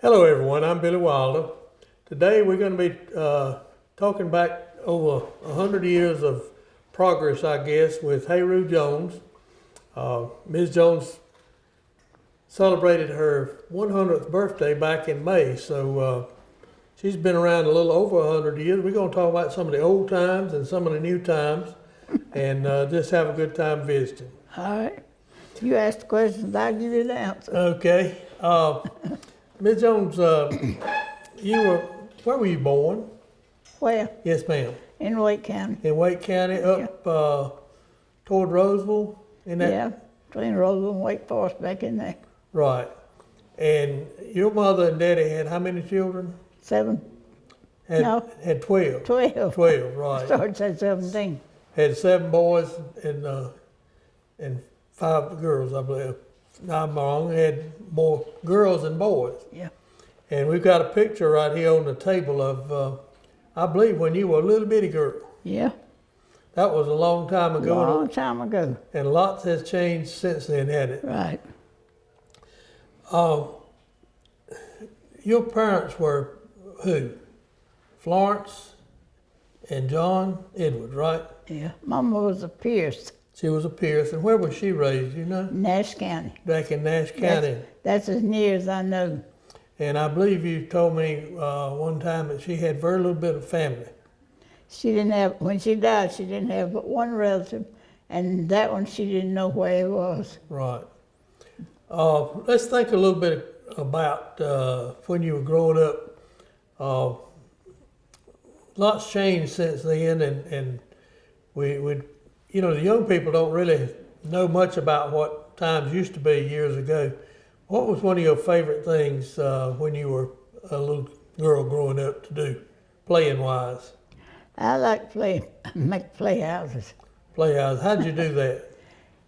Hello everyone, I'm Billy Wilder. Today we're going to be talking back over 100 years of progress, I guess, with Harue Jones. Ms. Jones celebrated her 100th birthday back in May, so she's been around a little over 100 years. We're going to talk about some of the old times and some of the new times and just have a good time visiting. All right. You ask the questions, I'll give you the answer. Okay. Ms. Jones, where were you born? Where? Yes, ma'am. In Wake County. In Wake County, up toward Roseville? Yeah, between Roseville and Wake Forest, back in there. Right. And your mother and daddy had how many children? 7. Had 12. 12. 12, right. Started at 17. Had 7 boys and 5 girls, I believe. No, I'm wrong. Had more girls than boys. Yeah. And we've got a picture right here on the table of, I believe, when you were a little bitty girl. Yeah. That was a long time ago. Long time ago. And lots has changed since then, hasn't it? Right. Your parents were who? Florence and John Edwards, right? Yeah. Mama was a Pierce. She was a Pierce. And where was she raised, you know? Nash County. Back in Nash County. That's as near as I know. And I believe you told me one time that she had very little bit of family. She didn't have, when she died, she didn't have but one relative, and that one she didn't know where it was. Right. Let's think a little bit about when you were growing up. Lots changed since then, and we you know, the young people don't really know much about what times used to be years ago. What was one of your favorite things when you were a little girl growing up to do, playing wise? I like make playhouses. Playhouse. How'd you do that?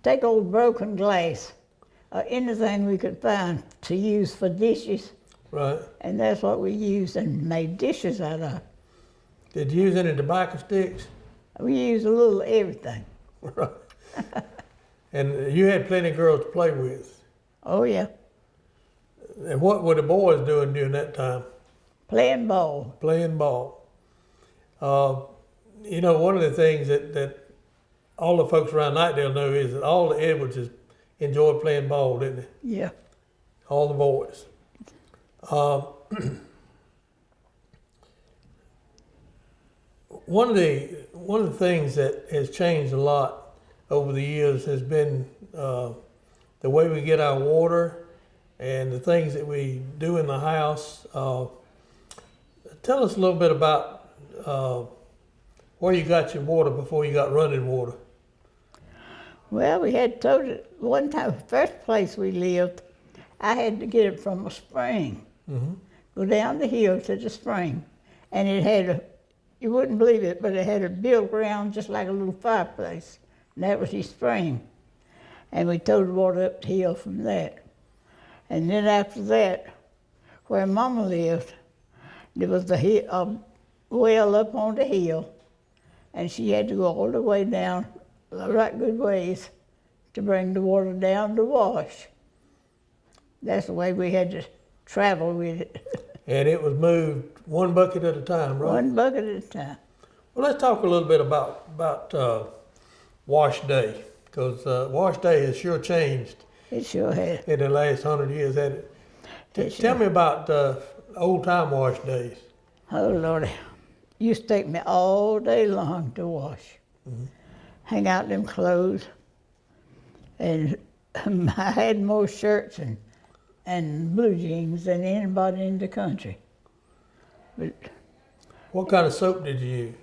Take old broken glass, or anything we could find to use for dishes. Right. And that's what we used and made dishes out of. Did you use any tobacco sticks? We used a little everything. Right. And you had plenty of girls to play with. Oh yeah. And what were the boys doing during that time? Playing ball. Playing ball. You know, one of the things that all the folks around Knightdale know is that all the Edwardses enjoyed playing ball, didn't they? Yeah. All the boys. One of the things that has changed a lot over the years has been the way we get our water and the things that we do in the house. Tell us a little bit about where you got your water before you got running water. Well, we had told one time, first place we lived, I had to get it from a spring. Mm-hmm. Go down the hill to the spring, and it had you wouldn't believe it, but it had a built ground just like a little fireplace, and that was his spring. And we towed the water up the hill from that. And then after that, where Mama lived, there was a well up on the hill, and she had to go all the way down, a right good ways, to bring the water down to wash. That's the way we had to travel with it. And it was moved one bucket at a time, right? One bucket at a time. Well, let's talk a little bit about wash day, because wash day has sure changed. It sure has. In the last 100 years, hasn't it? Sure. Tell me about old time wash days. Oh, Lordy. Used to take me all day long to wash. Mm-hmm. Hang out them clothes. And I had more shirts and blue jeans than anybody in the country. But What kind of soap did you use?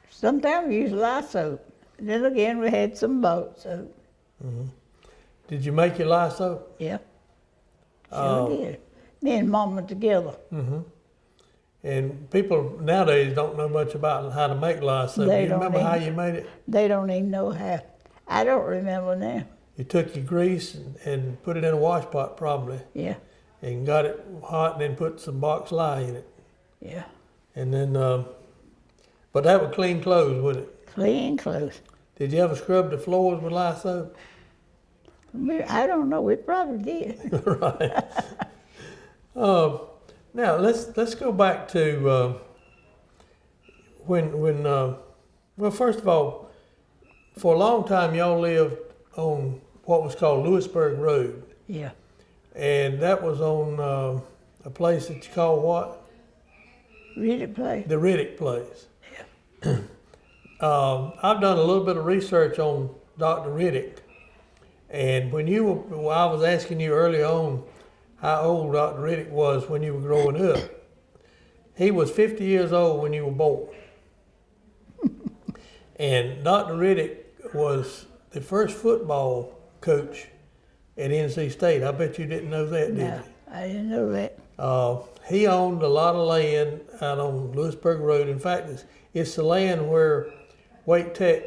sometimes we used lye soap. Then again, we had some boat soap. Mm-hmm. Did you make your lye soap? Yeah, sure did. Me and Mama together. Mm-hmm. And people nowadays don't know much about how to make lye soap. Do you remember how you made it? They don't even know how. I don't remember now. You took your grease and put it in a wash pot, probably. Yeah, And got it hot, and then put some box lye in it. yeah. And then, but that would clean clothes, wouldn't it? Clean clothes. Did you ever scrub the floors with lye soap? I don't know, we probably did. Right. Now let's go back to when well, first of all, for a long time y'all lived on what was called Lewisburg Road, Yeah. and that was on a place that you call what? Riddick place. The Riddick place. I've done a little bit of research on Dr. Riddick, and when you were, well, I was asking you early on how old Dr. Riddick was when you were growing up. He was 50 years old when you were born. And Dr. Riddick was the first football coach at NC State. I bet you didn't know that, did No, I didn't know that. you? He owned a lot of land out on Lewisburg Road. In fact, it's the land where Wake Tech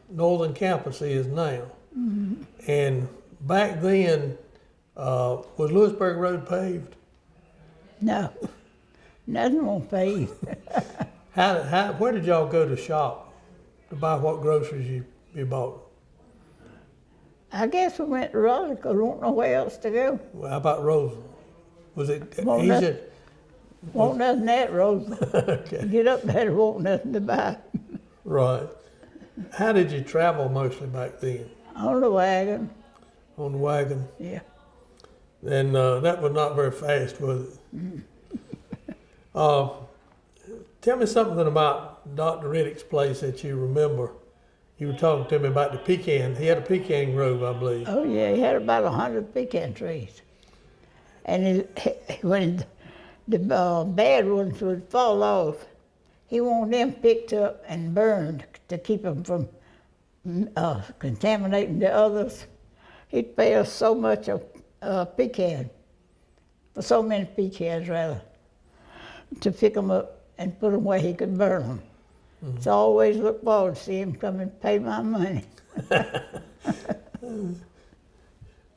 Northern Campus is now. Mm-hmm. And back then, was Lewisburg Road paved? No, nothing won't pay. Where did y'all go to shop to buy what groceries you bought? I guess we went to Raleigh 'cause we don't know where else to go. Well, how about Roseville? Was it Won't easy? Won't nothing at Roseville. Okay, Get up there, won't nothing to buy. right. How did you travel mostly back then? On the wagon, On the wagon? yeah. And that was not very fast, was it? Tell me something about Dr. Riddick's place that you remember. You were talking to me about the pecan. He had a pecan grove, I believe. Oh yeah, he had about 100 pecan trees. And when the bad ones would fall off, he wanted them picked up and burned to keep them from contaminating the others. He'd pay us so much a pecan, for so many pecans rather, to pick them up and put them where he could burn them. Mm-hmm. So I always look forward to see him come and pay my money.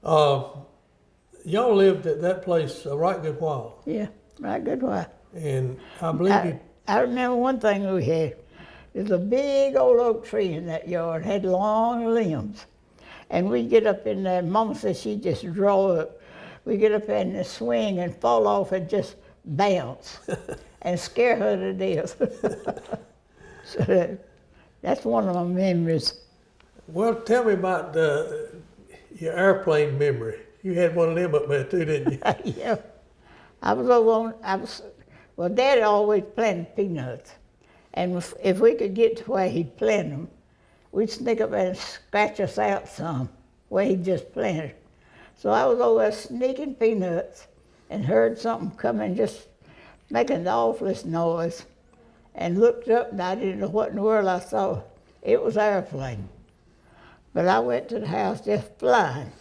Y'all lived at that place a right good while. Yeah, right good while. And I believe I remember one thing we had. There's a big old oak tree in that yard, had long limbs. And we'd get up in there, Mama said she'd just draw up. We'd get up in the swing and fall off and just bounce and scare her to death. So that's one of my memories. Well, tell me about your airplane memory. You had one of them up there too, didn't you? Yeah. Well, Daddy always planted peanuts. And if we could get to where he'd plant them, we'd sneak up and scratch us out some where he just planted. So I was over there sneaking peanuts and heard something coming, just making the awfulest noise, and looked up and I didn't know what in the world I saw. It was an airplane. But I went to the house just flying,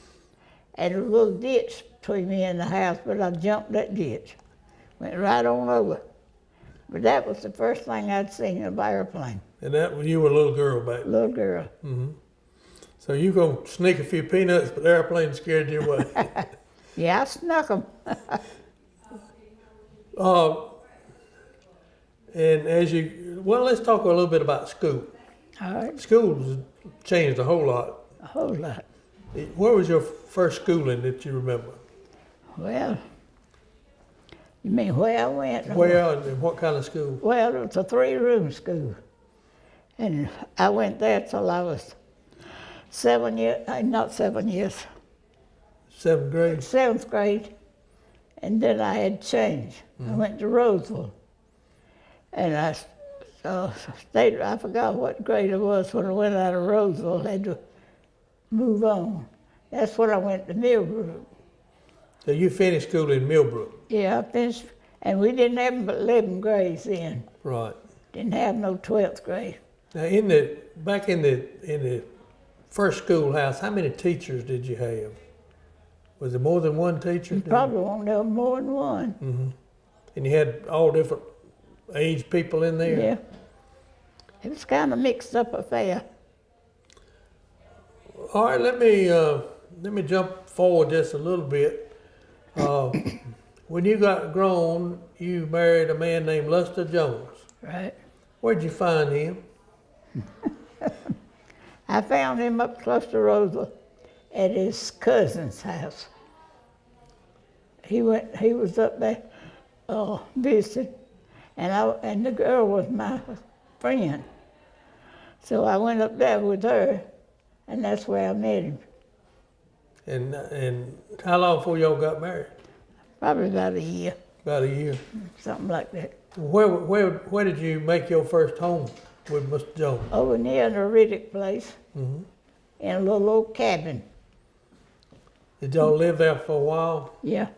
and there was a little ditch between me and the house, but I jumped that ditch, went right on over. But that was the first thing I'd seen of an airplane. And that when you were a little girl back then. Little girl. Mm-hmm. So you gonna sneak a few peanuts, but the airplane scared you away. Yeah, I snuck them. And let's talk a little bit about school. All right, School's changed a whole lot. a whole lot. Where was your first schooling that you remember? Well, you mean where I went? Where and what kind of school? Well, it was a 3-room school. And I went there till I was 7 years, not 7 years, 7th grade? 7th grade. And then I had changed. I went to Roseville. And I stayed, I forgot what grade it was when I went out of Roseville, had to move on. That's when I went to Millbrook. So you finished school in Millbrook? Yeah, I finished, and we didn't have but 11 grades then. Right. Didn't have no 12th grade. Now, back in the first schoolhouse, how many teachers did you have? Was there more than one teacher? You probably won't know more than one. Mm-hmm. And you had all different age people in there? Yeah. It was kind of mixed up affair. All right, let me jump forward just a little bit. When you got grown, you married a man named Lester Jones. Right. Where'd you find him? I found him up close to Roseville at his cousin's house. He was up there visit, and the girl was my friend. So I went up there with her, and that's where I met him. And how long before y'all got married? Probably about a year, About a year. something like that. Where did you make your first home with Mr. Jones? Over near the Riddick place, Hmm. in a little old cabin. Did y'all live there for a while? Yeah,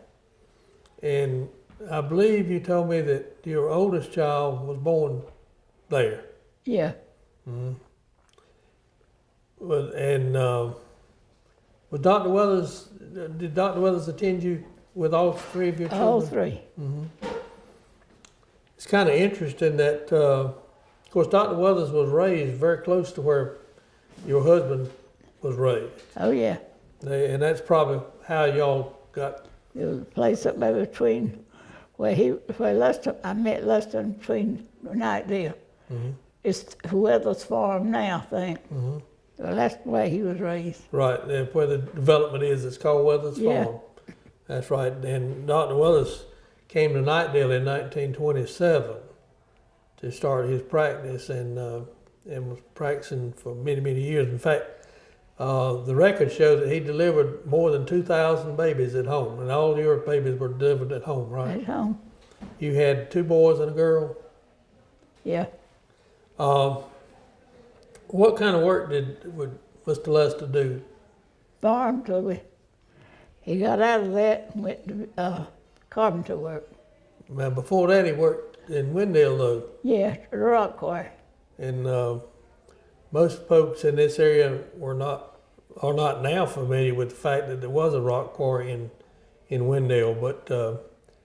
And I believe you told me that your oldest child was born there. yeah. Was Dr. Weathers, did Dr. Weathers attend you with all three of your children? All three. It's kind of interesting that, of course, Dr. Weathers was raised very close to where your husband was raised. Oh, yeah. And that's probably how y'all got. There was a place up there between I met Lester between Nightdale. It's Weathers Farm now, I think. Well, that's where he was raised. Right, where the development is, it's called Weathers Yeah. Farm. That's right. And Dr. Weathers came to Nightdale in 1927 to start his practice and was practicing for many, many years. In fact, the record shows that he delivered more than 2,000 babies at home, and all your babies were delivered at home, right? At home. You had 2 boys and a girl. Yeah. What kind of work would Mr. Lester do? Farm till he got out of that and went to carpenter work. Now, before that, he worked in Wendell, though. Yeah, the rock quarry. And most folks in this area are not now familiar with the fact that there was a rock quarry in Wendell, but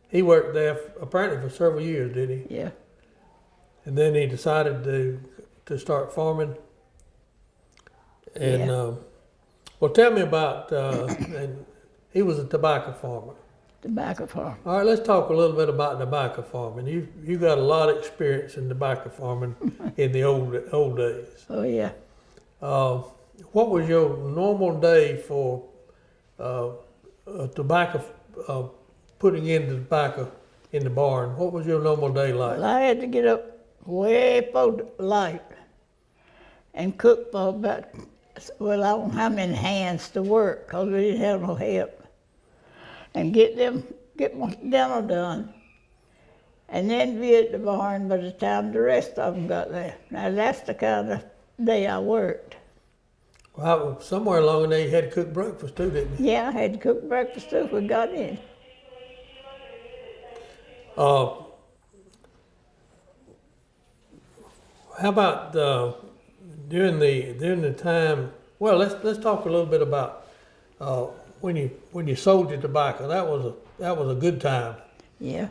he worked there apparently for several years, did he? Yeah. And then he decided to start farming. And Yeah. Well, tell me about. And he was a tobacco farmer. Tobacco farm. All right, let's talk a little bit about tobacco farming. You got a lot of experience in tobacco farming in the old days. Oh, yeah. What was your normal day for tobacco, putting in the tobacco in the barn? What was your normal day like? Well, I had to get up way before light and cook for about, well, I don't know how many hands to work because we didn't have no help. And get my dinner done. And then be at the barn by the time the rest of them got there. Now, that's the kind of day I worked. Well, somewhere along in there you had to cook breakfast too, didn't you? Yeah, I had to cook breakfast too if we got in. How about during the time? Well, let's talk a little bit about when you sold your tobacco. That was a good time. Yeah.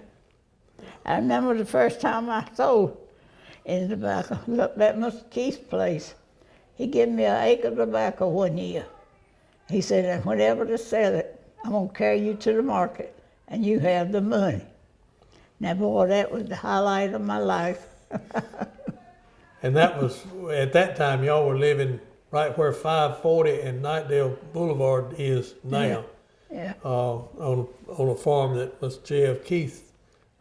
I remember the first time I sold in tobacco, up at Mr. Keith's place. He gave me an acre of tobacco one year. He said, and whenever to sell it, I'm going to carry you to the market, and you have the money. Now, boy, that was the highlight of my life. And that was, at that time, y'all were living right where 540 and Nightdale Boulevard is now. Yeah. On a farm that Mr. J.F. Keith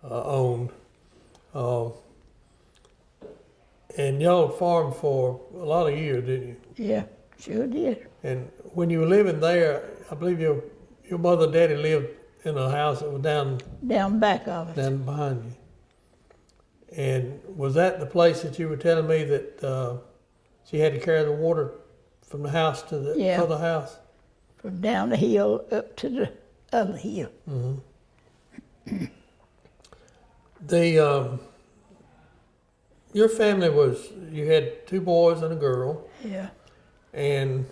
owned. And y'all farmed for a lot of years, didn't you? Yeah, sure did. And when you were living there, I believe your mother and daddy lived in a house that was Down back of us. down behind you. And was that the place that you were telling me that she had to carry the water from the house to the Yeah. other house? From down the hill up to the other hill. Your family you had 2 boys and a girl, Yeah, and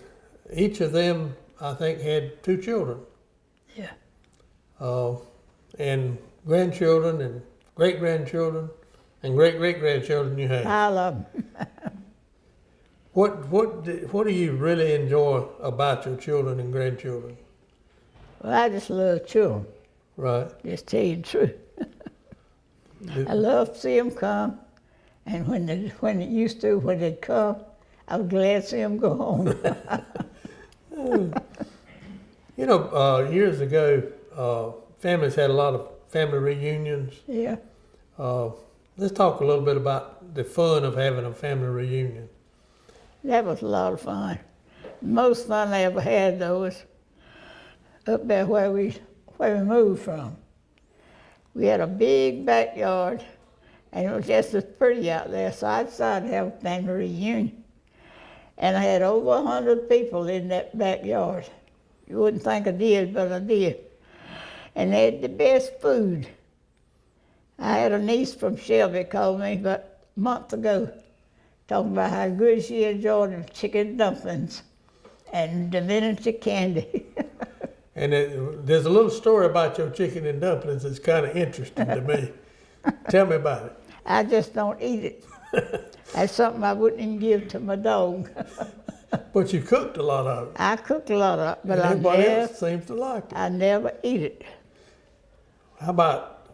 each of them, I think, had 2 children, yeah. and grandchildren and great-grandchildren and great-great-grandchildren you had. Pile of 'em. What do you really enjoy about your children and grandchildren? Well, I just love children, Right. just tell you the truth. I love to see them come, and when they'd come, I was glad to see them go home. You know, years ago, families had a lot of family reunions. Yeah. Let's talk a little bit about the fun of having a family reunion. That was a lot of fun. The most fun I ever had, though, was up there where we moved from. We had a big backyard, and it was just as pretty out there, so I decided to have a family reunion. And I had over 100 people in that backyard. You wouldn't think I did, but I did. And they had the best food. I had a niece from Shelby call me about a month ago, talking about how good she enjoyed them chicken dumplings and divinity candy. And there's a little story about your chicken and dumplings that's kind of interesting to me. Tell me about it. I just don't eat it. That's something I wouldn't even give to my dog. But you cooked a lot of it. I cooked a lot of it, but And everybody else seems to like it. I never eat it. How about,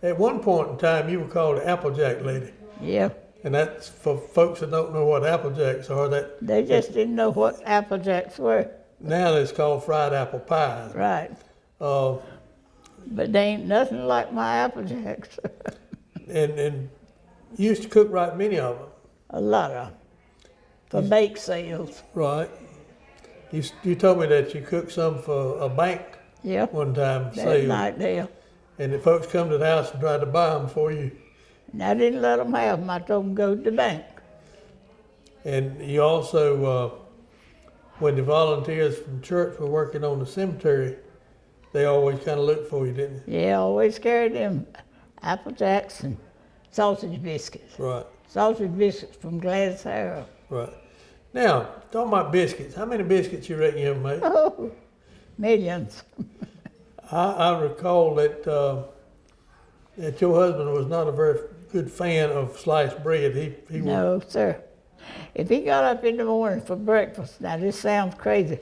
at one point in time, you were called the Applejack Lady. Yeah. And that's for folks that don't know what Applejacks are. They just didn't know what Apple Jacks were. Now it's called fried apple pies. Right. Uh, But they ain't nothing like my Apple Jacks. and you used to cook right many of them. A lot of them. For bake sales. Right. You told me that you cooked some for a bank Yeah. one time. That Sale. night there. And the folks come to the house and tried to buy them for you. And I didn't let them have them. I told them go to the bank. And you also, when the volunteers from church were working on the cemetery, they always kind of looked for you, didn't they? Yeah, always carried them Apple Jacks and sausage biscuits. Right, Sausage biscuits from Gladys Harue. right. Now, talking about biscuits, how many biscuits you reckon you ever made? Oh, millions. I recall that that your husband was not a very good fan of sliced bread. He No, sir. If he got up in the morning for breakfast, now this sounds crazy,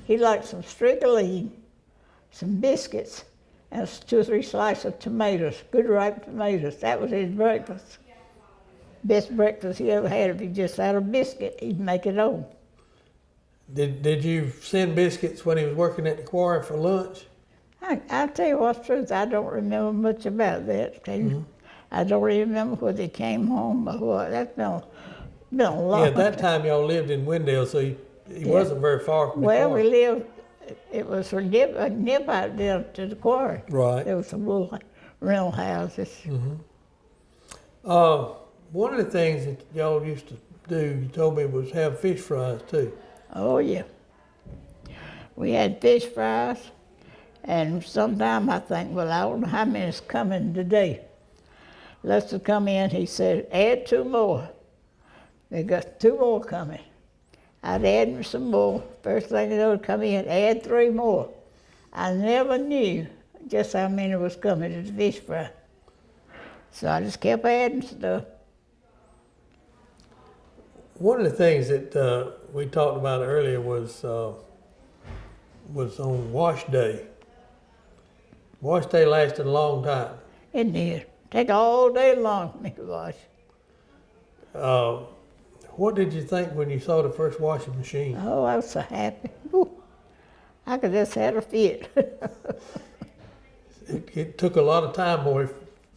he liked some strigoline, some biscuits, and 2 or 3 slices of tomatoes, good ripe tomatoes. That was his breakfast. Best breakfast he ever had. If he just had a biscuit, he'd make it home. Did you send biscuits when he was working at the quarry for lunch? I'll tell you what's the truth, I don't remember much about that. I don't even remember whether he came home or what. That's been a long Yeah, at that time y'all lived in Wendell, so he wasn't very far from the Well, quarry. we lived, it was a nip out there to the quarry. Right. There was some little rental houses. One of the things that y'all used to do, you told me, was have fish fries too. Oh, yeah. We had fish fries, and sometime I think, well, I don't know how many's coming today. Lester come in, he said, add 2 more. They got 2 more coming. I'd add some more. First thing you know, come in, add 3 more. I never knew just how many was coming to the fish fry. So I just kept adding stuff. One of the things that we talked about earlier was on wash day. Wash day lasted a long time. It did. Take all day long to make a wash. What did you think when you saw the first washing machine? Oh, I was so happy. Whew. I could just had a fit. It took a lot of time away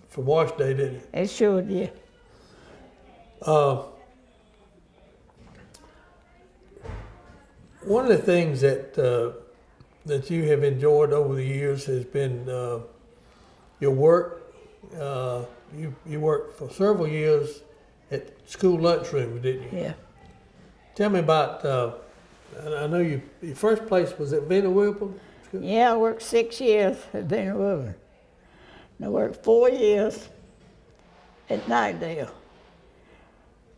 from wash day, didn't it? It sure did. One of the things that that you have enjoyed over the years has been your work. You worked for several years at school lunchroom, didn't you? Yeah. Tell me about. I know your first place was at Vina Whipple. Yeah, I worked 6 years at Benny Woodland. And I worked 4 years at Nightdale.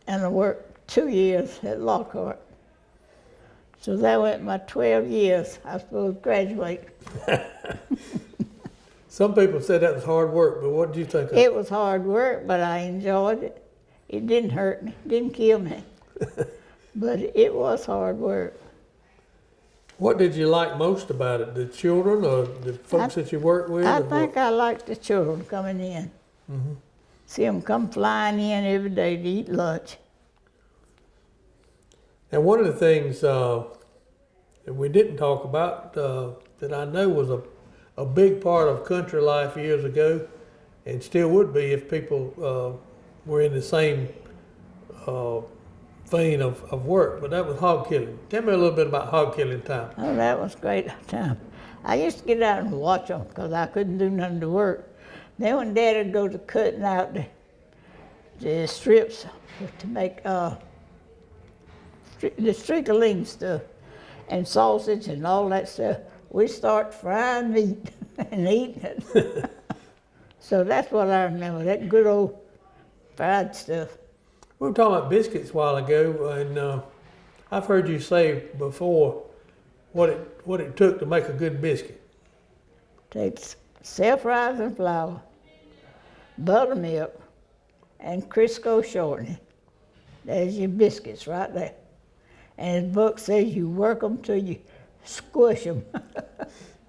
And I worked 2 years at Lockhart. So that went my 12 years. I was supposed to graduate. Some people said that was hard work, but what did you think of it? It was hard work, but I enjoyed it. It didn't hurt me, didn't kill me. But it was hard work. What did you like most about it? The children or the folks that you worked with? I or think what? I liked the children coming in. See them come flying in every day to eat lunch. And one of the things that we didn't talk about that I know was a big part of country life years ago, and still would be if people were in the same vein of work. But that was hog killing. Tell me a little bit about hog killing time. Oh, that was a great time. I used to get out and watch them because I couldn't do nothing to work. Then when Dad would go to cutting out the strips to make the streakeling stuff and sausage and all that stuff, we start frying meat and eating it. So that's what I remember, that good old fried stuff. We were talking about biscuits a while ago, and I've heard you say before what it took to make a good biscuit. Takes self-rising flour, buttermilk, and Crisco shortening. There's your biscuits right there. And the book says you work them till you squish them.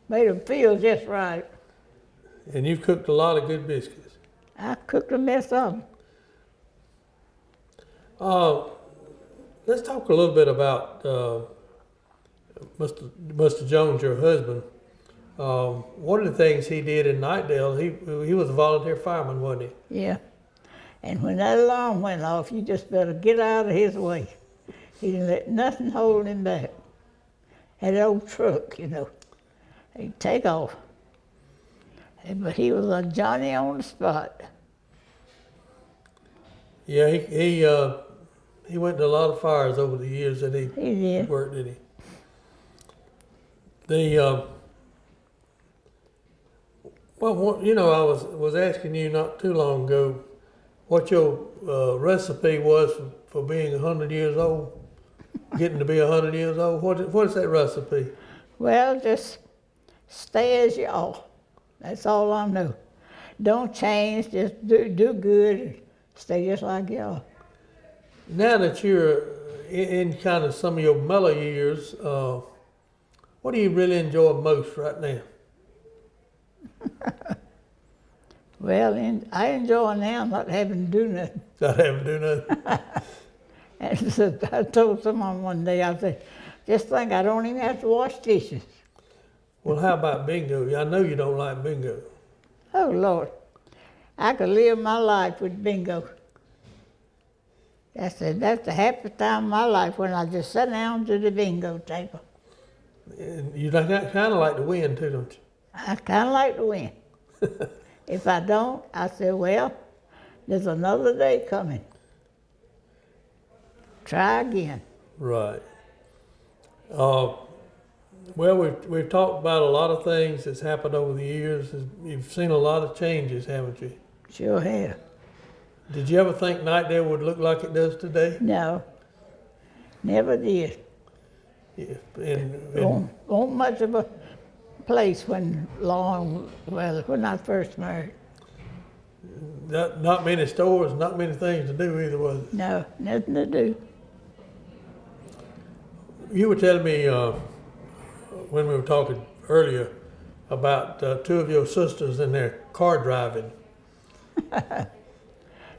Made them feel just right. And you've cooked a lot of good biscuits. I cooked a mess of them. Let's talk a little bit about Mr. Jones, your husband. One of the things he did in Nightdale, he was a volunteer fireman, wasn't he? Yeah. And when that alarm went off, you just better get out of his way. He didn't let nothing hold him back. Had an old truck, you know. He'd take off. But he was a Johnny on the spot. Yeah, he went to a lot of fires over the years that he did. worked, did he? Well, you know, I was asking you not too long ago what your recipe was for being 100 years old, getting to be 100 years old. What is that recipe? Well, just stay as you are. That's all I know. Don't change, just do good and stay just like you are. Now that you're in kind of some of your mellow years, what do you really enjoy most right now? Well, I enjoy now not having to do nothing. Not having to do nothing. And so I told someone one day, I said, just think I don't even have to wash dishes. Well, how about bingo? I know you don't like bingo. Oh, Lord. I could live my life with bingo. That's the happiest time of my life when I just sat down to the bingo table. And you kind of like to win too, don't you? I kind of like to win. If I don't, I say, well, there's another day coming. Try again. Right. Well, we've talked about a lot of things that's happened over the years. You've seen a lot of changes, haven't you? Sure have. Did you ever think Nightdale would look like it does today? No, never did. Yeah. Won't much of a place when I first married. Not many stores, not many things to do either, was it? No, nothing to do. You were telling me when we were talking earlier about two of your sisters and their car driving.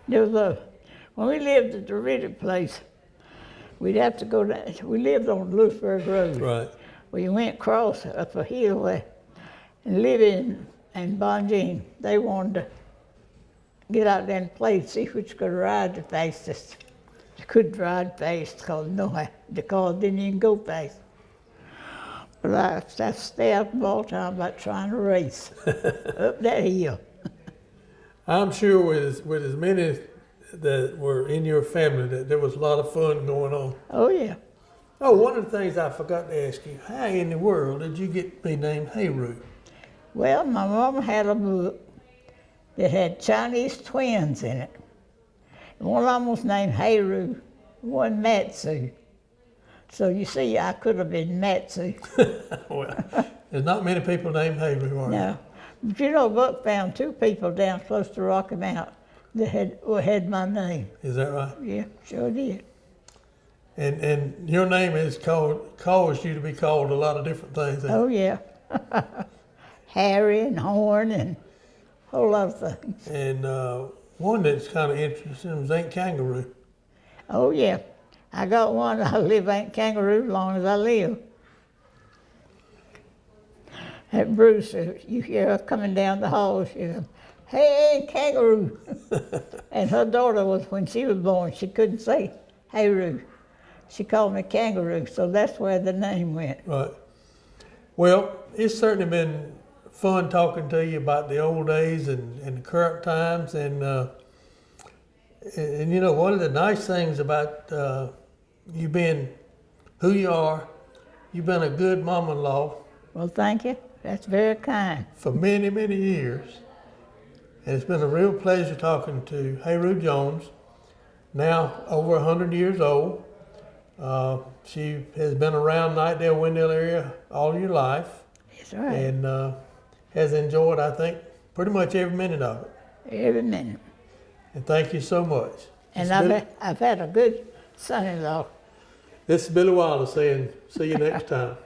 There was when we lived at the Riddick place, we'd have to go down. We lived on Lewisburg Road. Right. We went across up a hill there, and Libby and Bonjean, they wanted to get out there and play, see which could ride the fastest. They couldn't ride fast because the car didn't even go fast. But I stay out all the time about trying to race up that hill. I'm sure with as many that were in your family that there was a lot of fun going on. Oh, yeah. Oh, one of the things I forgot to ask you, how in the world did you get me named Harue? Well, my mama had a book that had Chinese twins in it. One of them was named Harue, one Matsu. So you see, I could have been Matsu. Well, there's not many people named Harue, are there? No. But you know, Buck found two people down close to Rocky Mount that had my name. Is that right? Yeah, sure did. And your name is caused you to be called a lot of different things. Oh, yeah. Harry and Horn and a whole lot of things. And one that's kind of interesting was Ain't Kangaroo. Oh, yeah. I got one. I live Ain't Kangaroo as long as I live. At Bruce, you hear her coming down the hall, she goes, "Hey, kangaroo." And her daughter was, when she was born, she couldn't say Harue. She called me kangaroo, so that's where the name went. Right. Well, it's certainly been fun talking to you about the old days and the current times, and you know, one of the nice things about you being who you are, you've been a good mom-in-law Well, thank you. That's very kind. for many, many years. And it's been a real pleasure talking to Harue Jones, now over 100 years old. She has been around Knightdale, Wendell area all your life, That's right. and has enjoyed, I think, pretty much every minute of it. Every minute. And thank you so much. And I've had a good son-in-law. This is Billy Wilder saying, see you next time.